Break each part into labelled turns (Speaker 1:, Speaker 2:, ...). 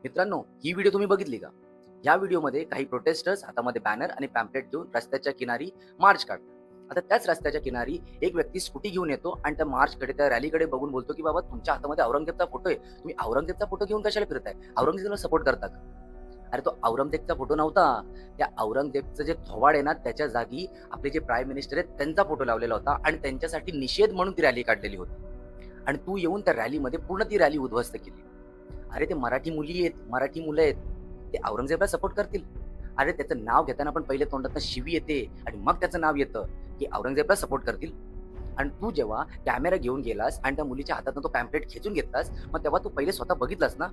Speaker 1: मित्रांनो, ही व्हिडिओ तुम्ही बघितली का? या व्हिडिओमध्ये काही प्रोटेस्टर्स हातामध्ये बॅनर आणि पॅम्पलेट घेऊन रस्त्याच्या किनारी मार्च काढतात. आता त्याच रस्त्याच्या किनारी एक व्यक्ती स्कूटी घेऊन येतो आणि त्या मार्चकडे, त्या रॅलीकडे बघून बोलतो, की "बाबा, तुमच्या हातामध्ये औरंगजेबचा फोटो आहे. तुम्ही औरंगजेबचा फोटो घेऊन कशाला फिरताय? औरंगजेबला सपोर्ट करता का?" अरे, तो औरंगजेबचा फोटो नव्हता. त्या औरंगजेबचं जे थोबाड आहे ना, त्याच्या जागी आपले जे प्राईम मिनिस्टर आहेत त्यांचा फोटो लावलेला होता आणि त्यांच्यासाठी निषेध म्हणून ती रॅली काढलेली होती. आणि तू येऊन त्या रॅलीमध्ये पूर्ण ती रॅली उद्ध्वस्त केली. अरे, ते मराठी मुली आहेत, मराठी मुलं आहेत. ते औरंगजेबला सपोर्ट करतील. अरे, त्याचं नाव घेताना पण पहिले तोंडातनं शिवी येते आणि मग त्याचं नाव येतं, की औरंगजेबला सपोर्ट करतील. आणि तू जेव्हा कॅमेरा घेऊन गेलास आणि त्या मुलीच्या हातातून तो पॅम्पलेट खेचून घेतलास, मग तेव्हा तू पहिले स्वतः बघितलास ना?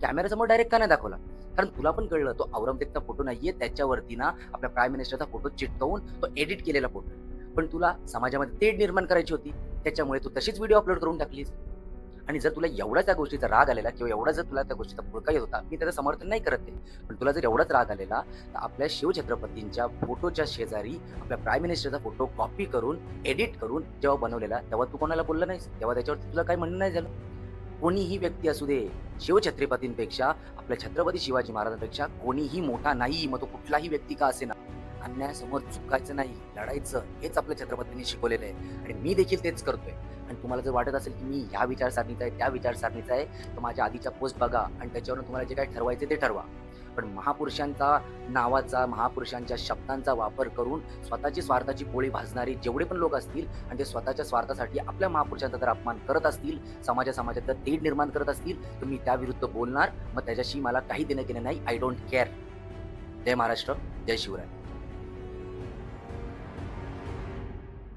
Speaker 1: कॅमेऱ्यासमोर डायरेक्ट का नाही दाखवला? कारण तुला पण कळलं तो औरंगजेबचा फोटो नाहीये, त्याच्यावरती ना आपल्या प्राईम मिनिस्टरचा फोटो चिटकवून तो एडिट केलेला फोटो. पण तुला समाजामध्ये तेढ निर्माण करायची होती. त्याच्यामुळे तू तशीच व्हिडिओ अपलोड करून टाकलीस. आणि जर तुला एवढा त्या गोष्टीचा राग आलेला किंवा एवढा जर तुला त्या गोष्टीचा पुळका येत होता, मी त्याचं समर्थन नाही करत आहे. पण तुला जर एवढाच राग आलेला, तर आपल्या शिवछत्रपतींच्या फोटोच्या शेजारी आपल्या प्राईम मिनिस्टरचा फोटो कॉपी करून, एडिट करून जेव्हा बनवलेला, तेव्हा तू कोणाला बोलला नाहीस. तेव्हा त्याच्यावरती तुझं काही म्हणणं नाही झालं. कोणीही व्यक्ती असू दे, शिवछत्रपतींपेक्षा, आपल्या छत्रपती शिवाजी महाराजांपेक्षा कोणीही मोठा नाही. मग तो कुठलाही व्यक्ती का असेना. अन्यायासमोर झुकायचं नाही, लढायचं हेच आपल्या छत्रपतींनी शिकवलेलं आहे आणि मी देखील तेच करतोय. आणि तुम्हाला जर वाटत असेल की मी ह्या विचारसरणीचा आहे, त्या विचारसरणीचा आहे, तर माझ्या आधीच्या पोस्ट बघा आणि त्याच्यावरून तुम्हाला जे काही ठरवायचे ते ठरवा. पण महापुरुषांचा नावाचा, महापुरुषांच्या शब्दांचा वापर करून स्वतःची स्वार्थाची पोळी भाजणारे जेवढे पण लोक असतील आणि ते स्वतःच्या स्वार्थासाठी आपल्या महापुरुषांचा जर अपमान करत असतील, समाजात जर तेढ निर्माण करत असतील, तर मी त्याविरुद्ध बोलणार. मग त्याच्याशी मला काही देणं घेणं नाही. I don't care. जय महाराष्ट्र, जय शिवराय.